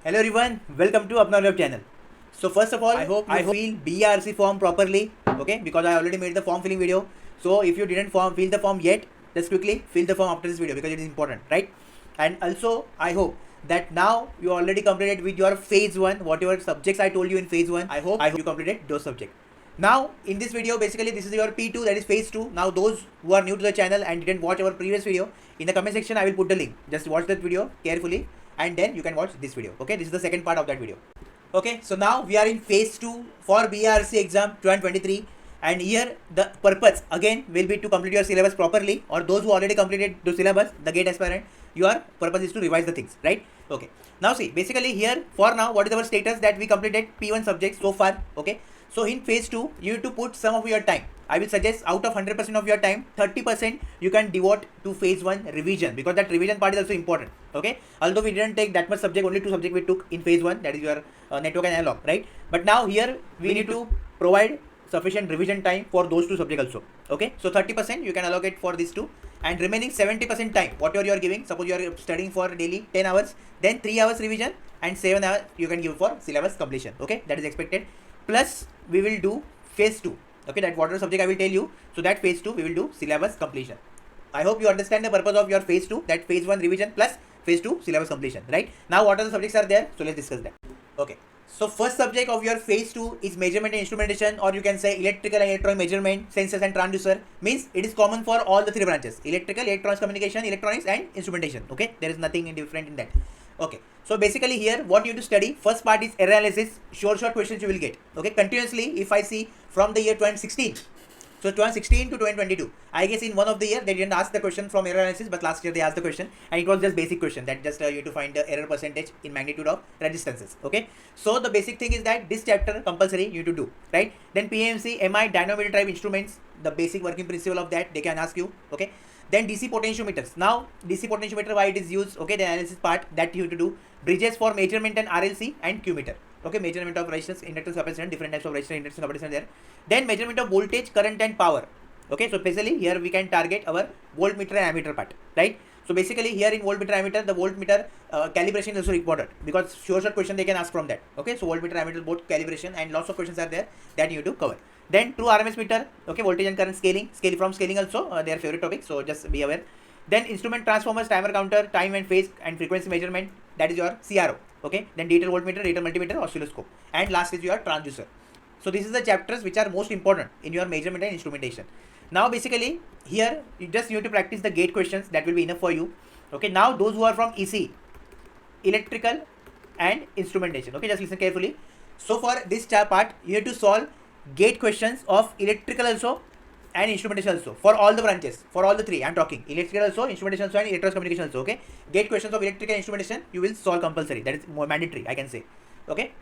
Hello everyone, welcome to Apna Web channel. So first of all, I hope you fill BRC form properly, okay? Because I already made the form filling video. So if you didn't fill the form yet, just quickly fill the form after this video because it is important, right? And also, I hope that now you already completed with your phase 1, whatever subjects I told you in phase 1. I hope you completed those subjects. Now in this video, basically this is your P2, that is phase 2. Now those who are new to the channel and didn't watch our previous video, in the comment section I will put the link. Just watch that video carefully and then you can watch this video. Okay, this is the second part of that video. Okay, so now we are in phase 2 for BRC exam 2023, and here the purpose again will be to complete your syllabus properly, or those who already completed the syllabus, the GATE aspirant, your purpose is to revise the things, right? Okay, now see, basically here for now what is our status, that we completed P1 subjects so far. Okay, so in phase 2 you need to put some of your time. I will suggest out of 100% of your time, 30% you can devote to phase 1 revision, because that revision part is also important. Okay, although we didn't take that much subject, only 2 subjects we took in phase 1, that is your network and analog, right? But now here we need to provide sufficient revision time for those 2 subjects also. Okay, so 30% you can allocate for these 2, and remaining 70% time, whatever you are giving, suppose you are studying for daily 10 hours, then 3 hours revision and 7 hours you can give for syllabus completion. Okay, that is expected. Plus we will do phase 2. Okay, that whatever subject I will tell you, so that phase 2 we will do syllabus completion. I hope you understand the purpose of your phase 2, that phase 1 revision plus phase 2 syllabus completion, right? Now what are the subjects are there, so let's discuss that. Okay, so first subject of your phase 2 is measurement and instrumentation, or you can say electrical and electronic measurement, sensors and transducer. Means it is common for all the 3 branches: electrical, electronics communication, electronics and instrumentation. Okay, there is nothing different in that. Okay, so basically here what you need to study, first part is error analysis, short questions you will get. Okay, continuously if I see from the year 2016, so 2016 to 2022, I guess in one of the year they didn't ask the question from error analysis, but last year they asked the question and it was just basic question, that just you have to find the error percentage in magnitude of resistances. Okay, so the basic thing is that this chapter compulsory you need to do, right? Then PMC, MI, dynamometer type instruments, the basic working principle of that they can ask you. Okay, then DC potentiometers. Now DC potentiometer, why it is used, okay, the analysis part that you have to do. Bridges for measurement and RLC and Q meter. Okay, measurement of resistance, inductance, capacitance, different types of resistance, inductance, capacitance there. Then measurement of voltage, current and power. Okay, so basically here we can target our voltmeter and ammeter part, right? So basically here in voltmeter ammeter, the voltmeter calibration is also important, because sure question they can ask from that. Okay, so voltmeter ammeter both calibration and lots of questions are there that you need to cover. Then true RMS meter, okay, voltage and current scaling, scaling also their favorite topic, so just be aware. Then instrument transformers, timer counter, time and phase and frequency measurement, that is your CRO. Okay, then digital voltmeter, digital multimeter, oscilloscope, and last is your transducer. So this is the chapters which are most important in your measurement and instrumentation. Now basically here you just need to practice the gate questions, that will be enough for you. Okay, now those who are from EC, electrical and instrumentation, okay, just listen carefully. So for this part you have to solve gate questions of electrical also and instrumentation also, for all the branches, for all the 3 I am talking, electrical also, instrumentation also and electronics communication also. Okay, gate questions of electrical and instrumentation you will solve compulsory, that is more mandatory I can say. Okay,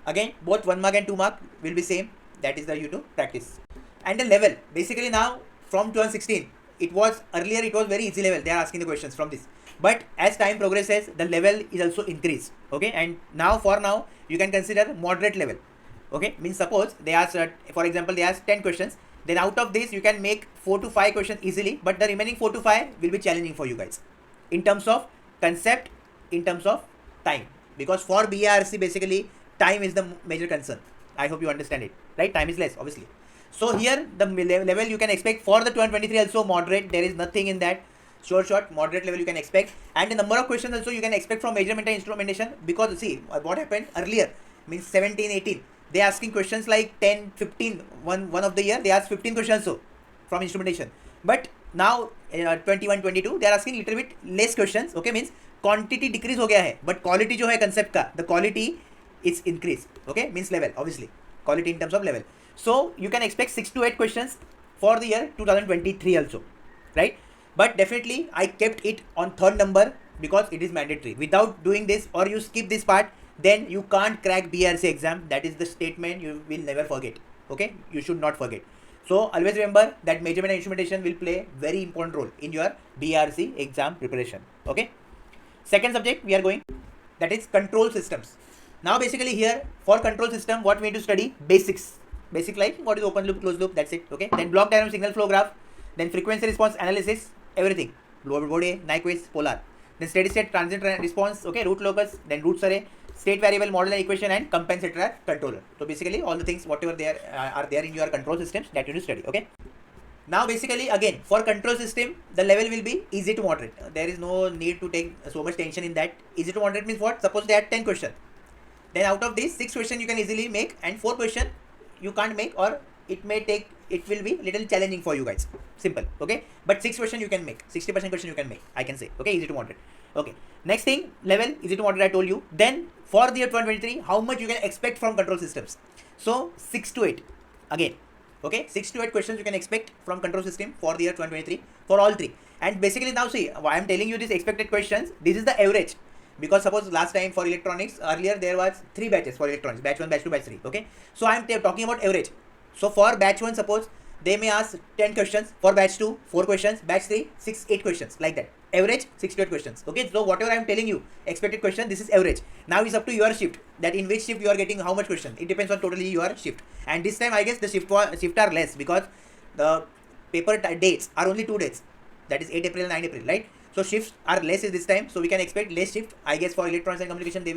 again both 1 mark and 2 mark will be same, that is the you to practice. And the level, basically now from 2016, it was earlier it was very easy level, they are asking the questions from this, but as time progresses the level is also increased. Okay, and now for now you can consider moderate level. Okay, means suppose they ask for example they ask 10 questions, then out of this you can make 4 to 5 questions easily, but the remaining 4 to 5 will be challenging for you guys in terms of concept, in terms of time, because for BRC basically time is the major concern. I hope you understand it, right? Time is less obviously. So here the level you can expect for the 2023 also moderate, there is nothing in that. Short moderate level you can expect, and the number of questions also you can expect from measurement and instrumentation, because see what happened earlier, means 17, 18, they asking questions like 10, 15, one of the year they asked 15 questions also from instrumentation, but now 21, 22 they are asking little bit less questions. Okay, means quantity decrease हो गया है, but quality जो है concept का, the quality is increased. Okay, means level obviously, quality in terms of level. So you can expect 6 to 8 questions for the year 2023 also, right? But definitely I kept it on 3rd number because it is mandatory. Without doing this or you skip this part, then you can't crack BRC exam. That is the statement you will never forget. Okay, you should not forget. So always remember that measurement and instrumentation will play very important role in your BRC exam preparation. Okay, second subject we are going, that is control systems. Now basically here for control system what we need to study, basics, basic like what is open loop, closed loop, that's it. Okay, then block diagram, signal flow graph, then frequency response analysis, everything, Bode, Nyquist, polar, then steady state transient response, okay, root locus, then roots array, state variable, model and equation, and compensator controller. So basically all the things whatever there are there in your control systems that you need to study. Okay. Now basically again for control system the level will be easy to moderate. There is no need to take so much tension in that. Easy to moderate means what? Suppose they had 10 questions. Then out of these 6 questions you can easily make and 4 questions you can't make, or it will be little challenging for you guys. Simple. Okay. But 6 questions you can make. 60% question you can make. I can say. Okay. Easy to moderate. Okay. Next thing, level easy to moderate I told you. Then for the year 2023, how much you can expect from control systems? So 6 to 8 again. Okay, 6 to 8 questions you can expect from control system for the year 2023 for all 3. And basically now see, why I am telling you these expected questions, this is the average. Because suppose last time for electronics, earlier there was 3 batches for electronics, batch 1, batch 2, batch 3. Okay, so I am talking about average. So for batch 1, suppose they may ask 10 questions, for batch 2, 4 questions, batch 3, 6, 8 questions, like that. Average 6 to 8 questions. Okay, so whatever I am telling you, expected question, this is average. Now it's up to your shift, that in which shift you are getting how much question. It depends on totally your shift. And this time I guess the shift are less because the paper dates are only 2 dates. That is 8 April and 9 April, right? So shifts are less this time, so we can expect less shift. I guess for electronics and communication they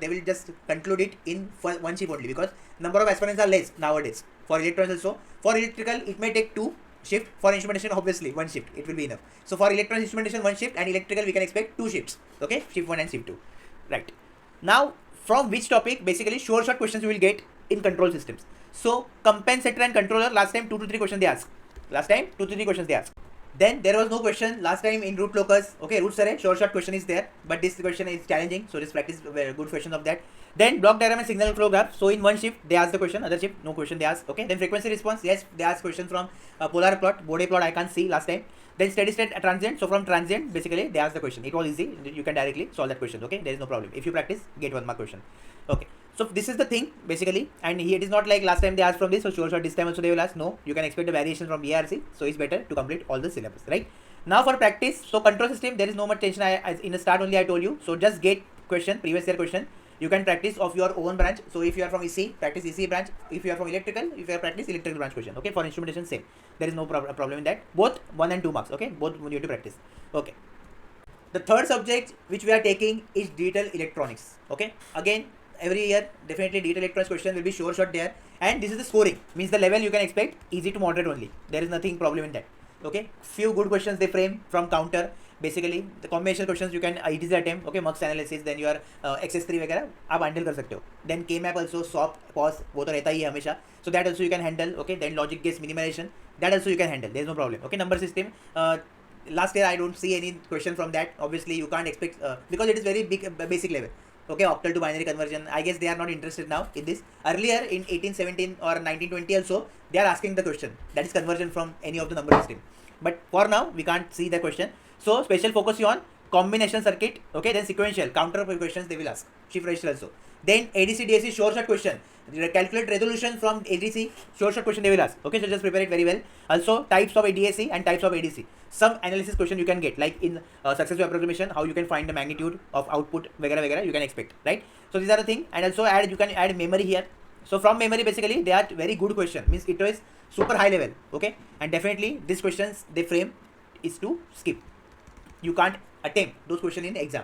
will just conclude it in one shift only, because number of aspirants are less nowadays. For electronics also, for electrical it may take 2 shift, for instrumentation obviously 1 shift it will be enough. So for electronics instrumentation 1 shift, and electrical we can expect 2 shifts. Okay, shift 1 and shift 2. Right. Now from which topic? Basically sure shot questions you will get in control systems. So compensator and controller, last time 2 to 3 questions they asked. Then there was no question last time in root locus. Okay, root array sure shot question is there, but this question is challenging, so just practice good question of that. Then block diagram and signal flow graph. So in one shift they ask the question, other shift no question they ask. Okay, then frequency response, yes they ask question from polar plot, Bode plot I can't see last time. Then steady state transient, so from transient basically they ask the question. It was easy, you can directly solve that question. Okay, there is no problem. If you practice, get 1 mark question. Okay, so this is the thing basically, and here it is not like last time they asked from this, so sure shot this time also they will ask. No, you can expect a variation from BRC, so it's better to complete all the syllabus, right? Now for practice, so control system there is no much tension. In the start only I told you, so just get question, previous year question. You can practice of your own branch. So if you are from EC, practice EC branch. If you are from electrical, if you are practice electrical branch question. Okay, for instrumentation same. There is no problem in that. Both 1 and 2 marks. Okay, both you need to practice. Okay. The third subject which we are taking is digital electronics. Okay, again every year definitely digital electronics question will be sure shot there, and this is the scoring, means the level you can expect easy to moderate only. There is nothing problem in that. Okay, few good questions they frame from counter. Basically the combination questions you can easily attempt. Okay, mux analysis, then your XS3 वगैरह आप handle कर सकते हो. Then K map also, swap, pause वो तो रहता ही है हमेशा, so that also you can handle. Okay, then logic guess minimization, that also you can handle, there is no problem. Okay, number system, last year I don't see any question from that. Obviously you can't expect because it is very big basic level. Okay, octal to binary conversion, I guess they are not interested now in this. Earlier in 1817 or 1920 also they are asking the question, that is conversion from any of the number system, but for now we can't see the question. So special focus on combination circuit. Okay, then sequential counter questions they will ask, shift register also. Then ADC DAC sure shot question, calculate resolution from ADC sure shot question they will ask. Okay, so just prepare it very well. Also types of DAC and types of ADC, some analysis question you can get, like in successive approximation, how you can find the magnitude of output वगैरह you can expect, right? So these are the thing. And also you can add memory here. So from memory basically they are very good question, means it is super high level. Okay, and definitely these questions they frame is to skip. You can't attempt those questions in exam.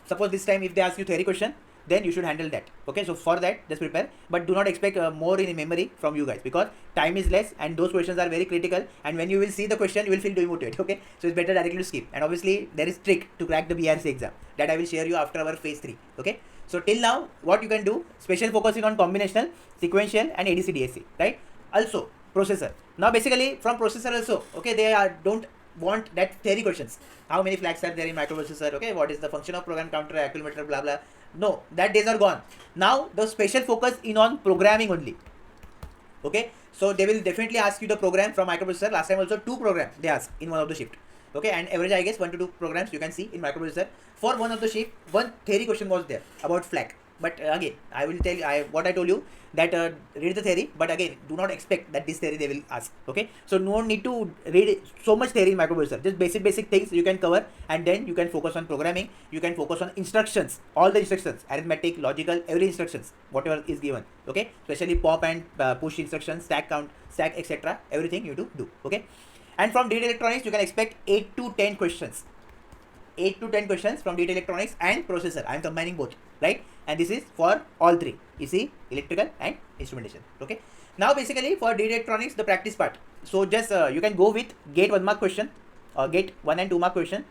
Suppose this time if they ask you theory question, then you should handle that. Okay, so for that just prepare, but do not expect more in memory from you guys, because time is less and those questions are very critical, and when you will see the question you will feel demotivated. Okay, so it's better directly to skip. And obviously there is trick to crack the BRC exam that I will share you after our phase 3. Okay, so till now what you can do, special focusing on combinational, sequential and ADC DAC, right? Also processor. Now basically from processor also, okay, they don't want that theory questions. How many flags are there in microprocessor? Okay, what is the function of program counter, accumulator, blah blah. No, that days are gone. Now the special focus in on programming only. Okay, so they will definitely ask you the program from microprocessor. Last time also 2 programs they asked in one of the shift. Okay, and average I guess 1 to 2 programs you can see in microprocessor. For one of the shift, one theory question was there about flag. But again, I will tell you what I told you, that read the theory, but again do not expect that this theory they will ask. Okay, so no need to read so much theory in microprocessor, just basic things you can cover, and then you can focus on programming. You can focus on instructions, all the instructions, arithmetic, logical, every instructions whatever is given. Okay, especially pop and push instructions, stack count, stack, etc. everything you do. Okay, and from digital electronics you can expect 8 to 10 questions. 8 to 10 questions from data electronics and processor. I am combining both, right? And this is for all three, EC, electrical and instrumentation. Okay. Now basically for data electronics, the practice part. So just you can go with GATE 1 mark question or GATE 1 and 2 mark question.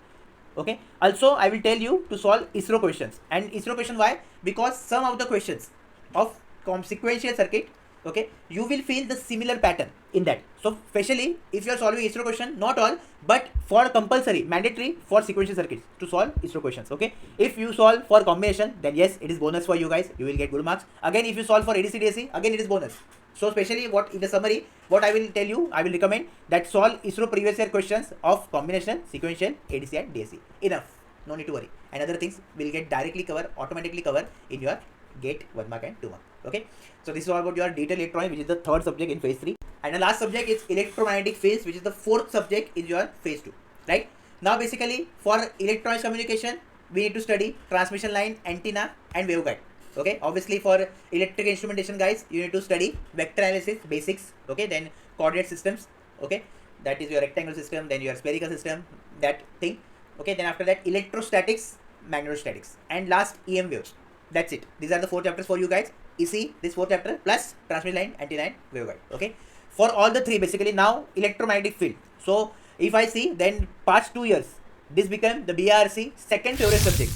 Okay. Also I will tell you to solve ISRO questions. And ISRO question why? Because some of the questions of sequential circuit, okay, you will feel the similar pattern in that. So especially if you are solving ISRO question, not all, but for compulsory, mandatory for sequential circuits to solve ISRO questions. Okay, if you solve for combination, then yes, it is bonus for you guys. You will get good marks. Again, if you solve for ADC DAC, again it is bonus. So especially what in the summary, what I will tell you, I will recommend that solve ISRO previous year questions of combination, sequential, ADC and DAC. Enough. No need to worry. And other things will get directly cover, automatically cover in your GATE 1 mark and 2 mark. Okay, so this is all about your data electronics, which is the third subject in phase 3, and the last subject is electromagnetic fields, which is the fourth subject in your phase 2. Right now, basically for electronics communication, we need to study transmission line, antenna and waveguide. Okay, obviously for electric instrumentation guys, you need to study vector analysis basics. Okay, then coordinate systems. Okay, that is your rectangle system, then your spherical system, that thing. Okay, then after that electrostatics, magnetostatics, and last EM waves. That's it. These are the 4 chapters for you guys. EC, this 4th chapter, plus transmission line, antenna and waveguide. Okay, for all the 3 basically. Now electromagnetic field. So if I see, then past 2 years, this became the BRC second favorite subject.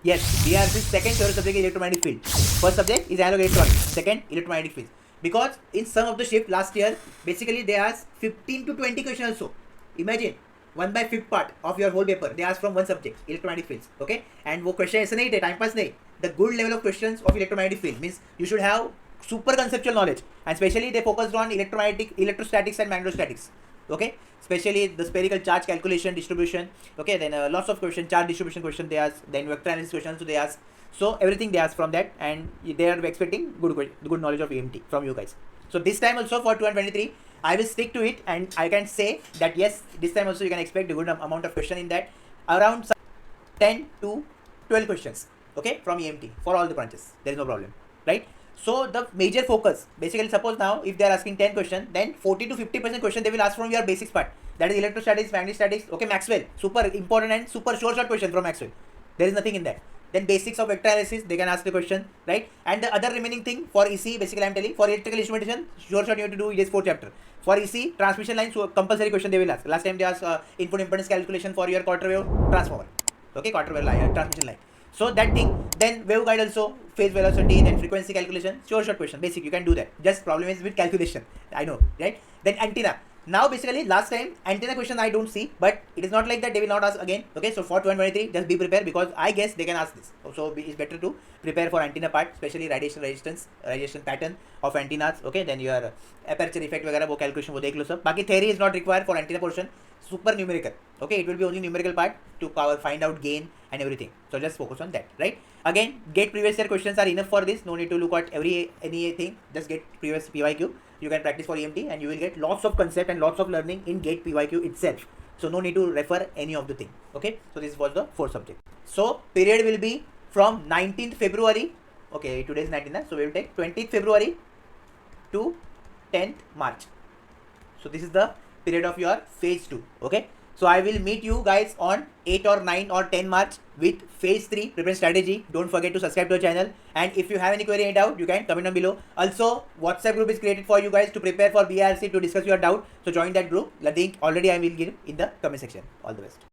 Yes, BRC's second favorite subject is electromagnetic field. First subject is analog electronics, second electromagnetic field. Because in some of the shift last year, basically they asked 15 to 20 questions also. Imagine 1/5 part of your whole paper they ask from one subject, electromagnetic fields. Okay, and वो question ऐसे नहीं थे, time pass नहीं. The good level of questions of electromagnetic field means you should have super conceptual knowledge, and especially they focused on electrostatics and magnetostatics. Okay, especially the spherical charge calculation, distribution. Okay, then lots of question, charge distribution question they ask, then vector analysis questions so they ask. So everything they ask from that, and they are expecting good knowledge of EMT from you guys. So this time also for 2023, I will stick to it, and I can say that yes, this time also you can expect a good amount of question in that, around 10 to 12 questions. Okay, from EMT for all the branches, there is no problem, right? So the major focus, basically suppose now if they are asking 10 questions, then 40 to 50% question they will ask from your basics part, that is electrostatics, magnetostatics. Okay, Maxwell, super important and super short question from Maxwell. There is nothing in that. Then basics of vector analysis, they can ask the question, right? And the other remaining thing for EC, basically I am telling, for electrical instrumentation, short you have to do it is 4th chapter. For EC, transmission line, so compulsory question they will ask. Last time they asked input impedance calculation for your quarter wave transformer. Okay, quarter wave line, transmission line. So that thing, then waveguide also, phase velocity, then frequency calculation, short question, basic, you can do that. Just problem is with calculation, I know, right? Then antenna. Now basically last time antenna question I don't see, but it is not like that they will not ask again. Okay, so for 2023, just be prepared, because I guess they can ask this. So it's better to prepare for antenna part, especially radiation resistance, radiation pattern of antennas. Okay, then your aperture effect वगैरह वो calculation वो देख लो सब. बाकी theory is not required for antenna portion. Super numerical. Okay, it will be only numerical part to find out gain and everything. So just focus on that, right? Again, GATE previous year questions are enough for this. No need to look at anything. Just get previous PYQ. You can practice for EMT, and you will get lots of concept and lots of learning in GATE PYQ itself. So no need to refer any of the thing. Okay, so this was the 4th subject. So period will be from 19th February. Okay, today is 19th, so we will take 20th February to 10th March. So this is the period of your phase 2. Okay, so I will meet you guys on 8 or 9 or 10 March with phase 3 preparation strategy. Don't forget to subscribe to our channel, and if you have any query, any doubt, you can comment down below. Also, WhatsApp group is created for you guys to prepare for BRC, to discuss your doubt. So join that group. The link already I will give in the comment section. All the best.